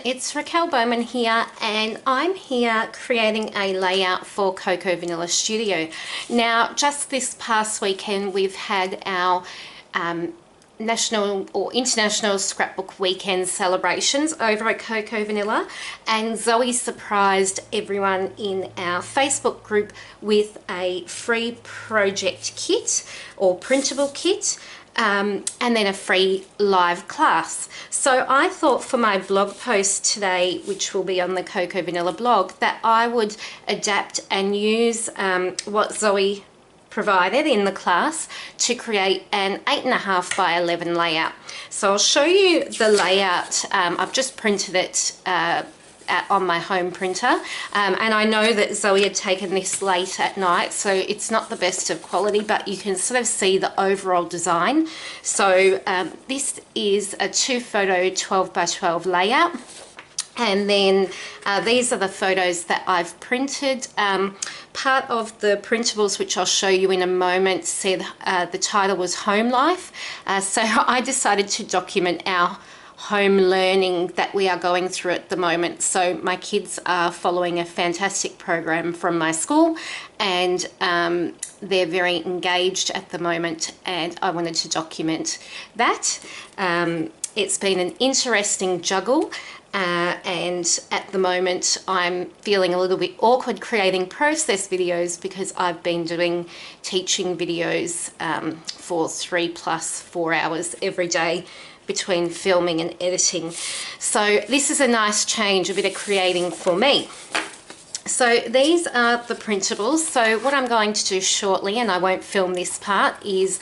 it's Raquel Bowman here, and I'm here creating a layout for Cocoa Vanilla Studio. Now, just this past weekend, we've had our national or international scrapbook weekend celebrations over at Cocoa Vanilla, and Zoe surprised everyone in our Facebook group with a free project kit or printable kit. And then a free live class. So I thought for my blog post today, which will be on the Cocoa Vanilla blog, that I would adapt and use what Zoe provided in the class to create an 8.5 by 11 layout. So I'll show you the layout. I've just printed it on my home printer, and I know that Zoe had taken this late at night, so it's not the best of quality, but you can sort of see the overall design. So this is a 2-photo 12 by 12 layout, and then these are the photos that I've printed. Part of the printables, which I'll show you in a moment, said the title was Home Life, so I decided to document our home learning that we are going through at the moment. So my kids are following a fantastic program from my school, and they're very engaged at the moment, and I wanted to document that. It's been an interesting juggle, and at the moment I'm feeling a little bit awkward creating process videos because I've been doing teaching videos for 3+4 hours every day between filming and editing. So this is a nice change, a bit of creating for me. So these are the printables. So what I'm going to do shortly, and I won't film this part, is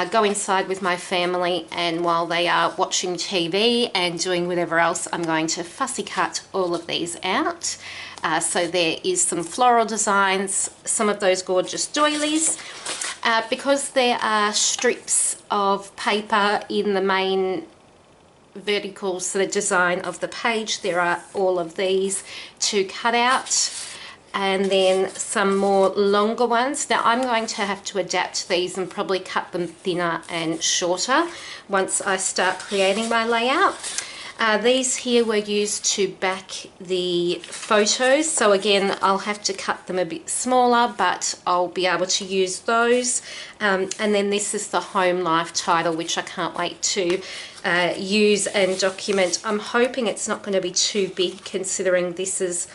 go inside with my family, and while they are watching TV and doing whatever else, I'm going to fussy cut all of these out. So there is some floral designs, some of those gorgeous doilies. Because there are strips of paper in the main vertical sort of design of the page, there are all of these to cut out, and then some more longer ones. Now I'm going to have to adapt these and probably cut them thinner and shorter once I start creating my layout. These here were used to back the photos, so again I'll have to cut them a bit smaller, but I'll be able to use those. And then this is the Home Life title, which I can't wait to use and document. I'm hoping it's not going to be too big, considering this is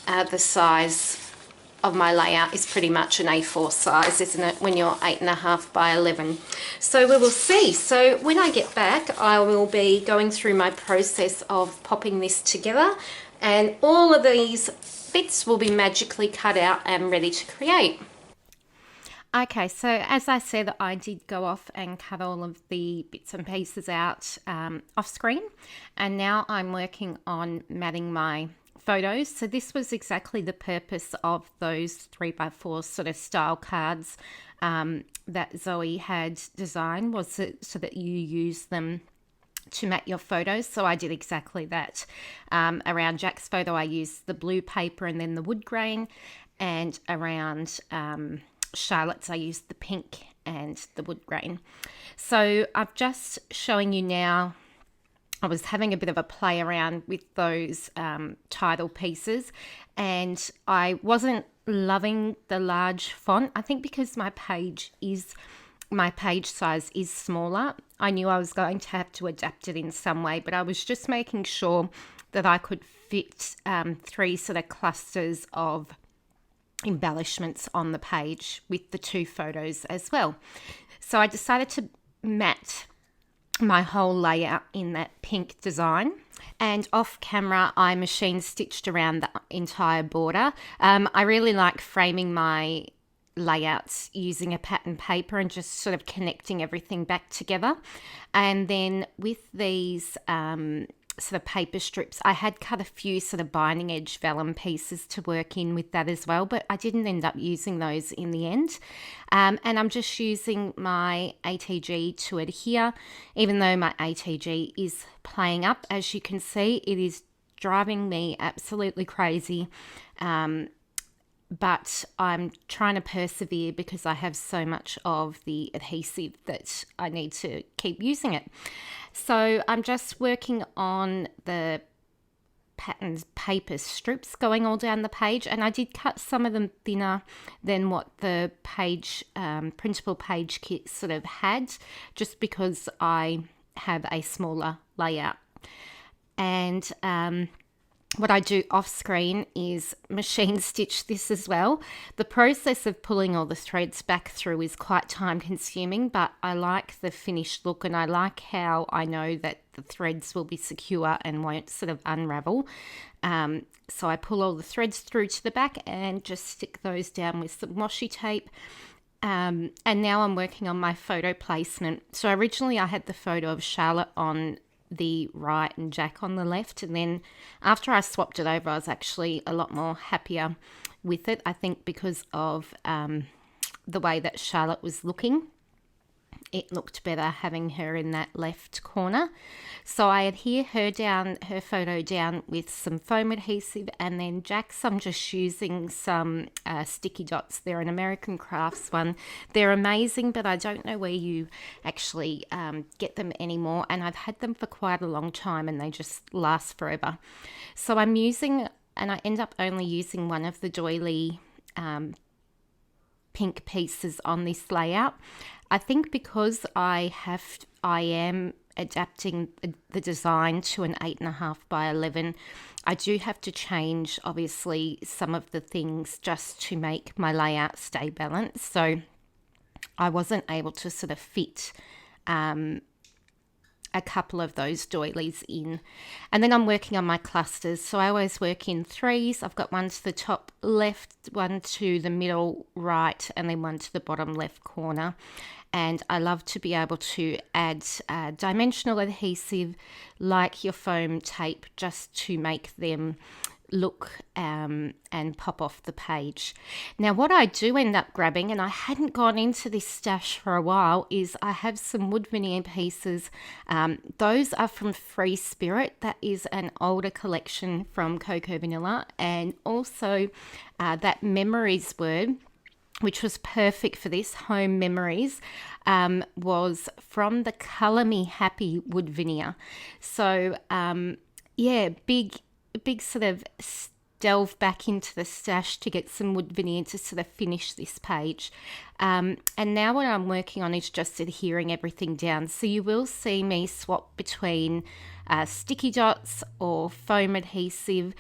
the size of my layout is pretty much an A4 size, isn't it, when you're 8.5 by 11. So we will see. So when I get back, I will be going through my process of popping this together, and all of these bits will be magically cut out and ready to create. Okay, so as I said, I did go off and cut all of the bits and pieces out off screen, and now I'm working on matting my photos. So this was exactly the purpose of those 3x4 sort of style cards that Zoe had designed, was so that you use them to mat your photos. So I did exactly that. Around Jack's photo I used the blue paper and then the wood grain, and around Charlotte's I used the pink and the wood grain. So I'm just showing you now. I was having a bit of a play around with those title pieces, and I wasn't loving the large font. I think because my page size is smaller, I knew I was going to have to adapt it in some way, but I was just making sure that I could fit 3 sort of clusters of embellishments on the page with the 2 photos as well. So I decided to mat my whole layout in that pink design, and off camera I machine stitched around the entire border. I really like framing my layouts using a pattern paper and just sort of connecting everything back together. And then with these sort of paper strips, I had cut a few sort of binding edge vellum pieces to work in with that as well, but I didn't end up using those in the end. And I'm just using my ATG to adhere, even though my ATG is playing up. As you can see, it is driving me absolutely crazy. But I'm trying to persevere because I have so much of the adhesive that I need to keep using it. So I'm just working on the pattern paper strips going all down the page, and I did cut some of them thinner than what the page printable page kit sort of had, just because I have a smaller layout. And what I do off screen is machine stitch this as well. The process of pulling all the threads back through is quite time consuming, but I like the finished look, and I like how I know that the threads will be secure and won't sort of unravel. So I pull all the threads through to the back and just stick those down with some washi tape. And now I'm working on my photo placement. So originally I had the photo of Charlotte on the right and Jack on the left, and then after I swapped it over, I was actually a lot more happier with it, I think because of the way that Charlotte was looking. It looked better having her in that left corner. So I adhere her photo down with some foam adhesive, and then Jack's I'm just using some sticky dots. They're an American Crafts one. They're amazing, but I don't know where you actually get them anymore, and I've had them for quite a long time and they just last forever. So I'm using, and I end up only using one of the doily pink pieces on this layout. I think because I am adapting the design to an 8.5 by 11, I do have to change obviously some of the things just to make my layout stay balanced. So I wasn't able to sort of fit a couple of those doilies in. And then I'm working on my clusters. So I always work in threes. I've got one to the top left, one to the middle right, and then one to the bottom left corner. And I love to be able to add dimensional adhesive like your foam tape, just to make them look and pop off the page. Now what I do end up grabbing, and I hadn't gone into this stash for a while, is I have some wood veneer pieces. Those are from Free Spirit. That is an older collection from Cocoa Vanilla, and also that Memories word, which was perfect for this, Home Memories, was from the Colour Me Happy wood veneer. So yeah, big sort of delve back into the stash to get some wood veneer to sort of finish this page. And now what I'm working on is just adhering everything down. So you will see me swap between sticky dots or foam adhesive.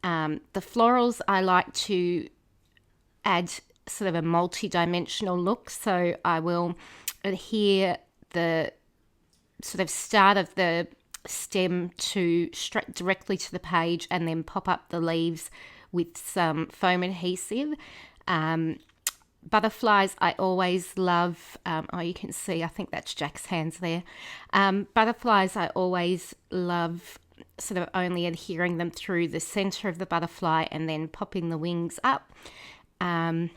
The florals I like to add sort of a multi-dimensional look. So I will adhere the sort of start of the stem to straight directly to the page, and then pop up the leaves with some foam adhesive. Butterflies I always love. Oh, you can see, I think that's Jack's hands there. Butterflies I always love sort of only adhering them through the center of the butterfly and then popping the wings up. And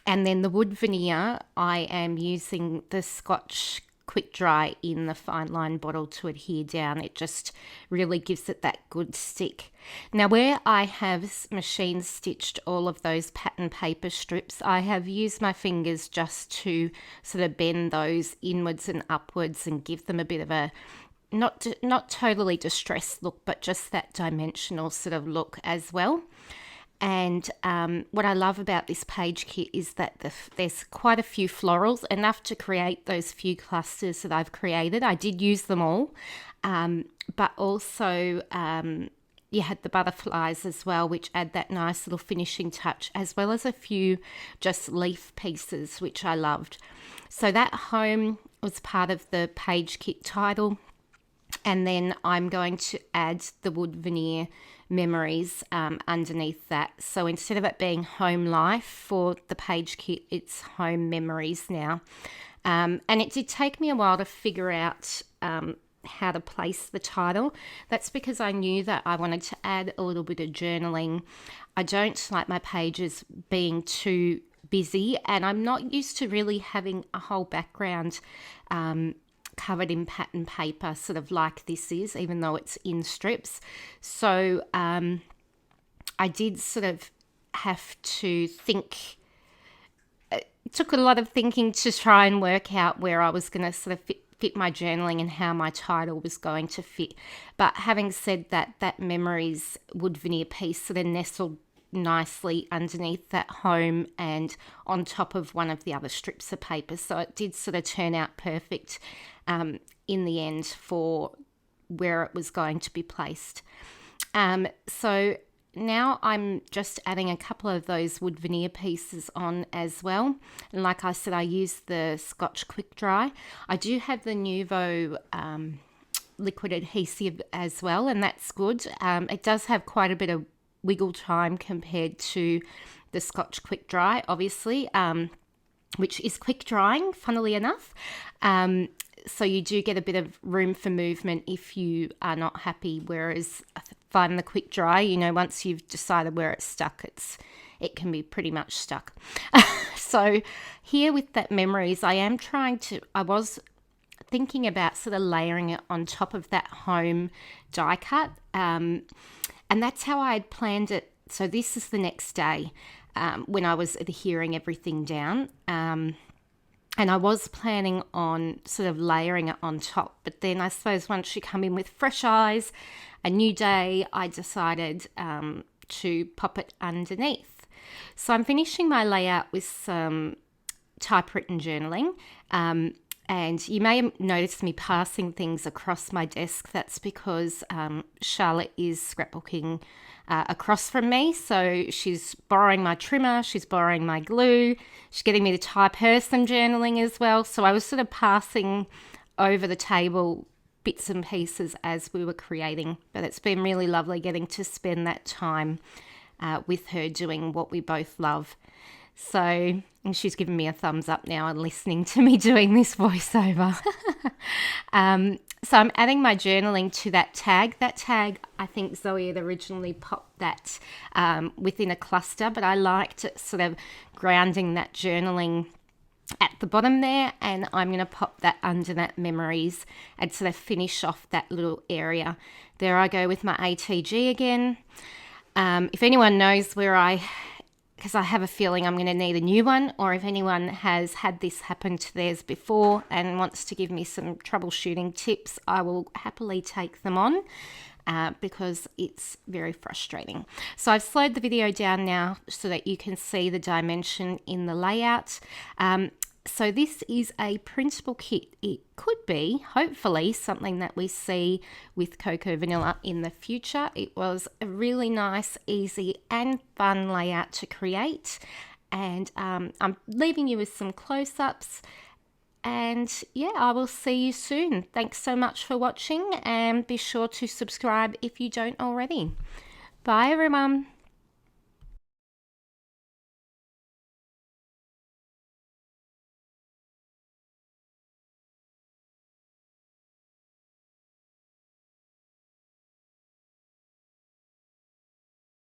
then the wood veneer, I am using the Scotch Quick Dry in the fine line bottle to adhere down. It just really gives it that good stick. Now where I have machine stitched all of those pattern paper strips, I have used my fingers just to sort of bend those inwards and upwards and give them a bit of a not totally distressed look, but just that dimensional sort of look as well. And what I love about this page kit is that there's quite a few florals, enough to create those few clusters that I've created. I did use them all, but also you had the butterflies as well, which add that nice little finishing touch, as well as a few just leaf pieces, which I loved. So that home was part of the page kit title. And then I'm going to add the wood veneer memories underneath that. So instead of it being home life for the page kit, it's home memories now. And it did take me a while to figure out how to place the title. That's because I knew that I wanted to add a little bit of journaling. I don't like my pages being too busy, and I'm not used to really having a whole background covered in pattern paper, sort of like this is, even though it's in strips. So I did sort of have to think. It took a lot of thinking to try and work out where I was going to sort of fit my journaling and how my title was going to fit. But having said that, that Memories wood veneer piece sort of nestled nicely underneath that home and on top of one of the other strips of paper. So it did sort of turn out perfect in the end for where it was going to be placed. So now I'm just adding a couple of those wood veneer pieces on as well. And like I said, I use the Scotch Quick Dry. I do have the Nuvo liquid adhesive as well, and that's good. It does have quite a bit of wiggle time compared to the Scotch Quick Dry, obviously, which is quick drying, funnily enough. So you do get a bit of room for movement if you are not happy, whereas I find the quick dry, once you've decided where it's stuck, it can be pretty much stuck. So here with that Memories, I was thinking about sort of layering it on top of that home die cut, and that's how I had planned it. So this is the next day when I was adhering everything down. And I was planning on sort of layering it on top. But then I suppose once you come in with fresh eyes, a new day, I decided to pop it underneath. So I'm finishing my layout with some typewritten journaling. And you may have noticed me passing things across my desk. That's because Charlotte is scrapbooking across from me. So she's borrowing my trimmer, she's borrowing my glue, she's getting me to type her some journaling as well. So I was sort of passing over the table bits and pieces as we were creating. But it's been really lovely getting to spend that time with her doing what we both love. So, and she's given me a thumbs up now and listening to me doing this voiceover. So I'm adding my journaling to that tag. That tag, I think Zoe had originally popped that within a cluster, but I liked it sort of grounding that journaling at the bottom there, and I'm going to pop that under that Memories and sort of finish off that little area. There I go with my ATG again. If anyone knows where because I have a feeling I'm going to need a new one, or if anyone has had this happen to theirs before and wants to give me some troubleshooting tips, I will happily take them on because it's very frustrating. So I've slowed the video down now so that you can see the dimension in the layout. So this is a printable kit. It could be, hopefully, something that we see with Cocoa Vanilla in the future. It was a really nice, easy and fun layout to create. And I'm leaving you with some close-ups. And yeah, I will see you soon. Thanks so much for watching, and be sure to subscribe if you don't already. Bye everyone.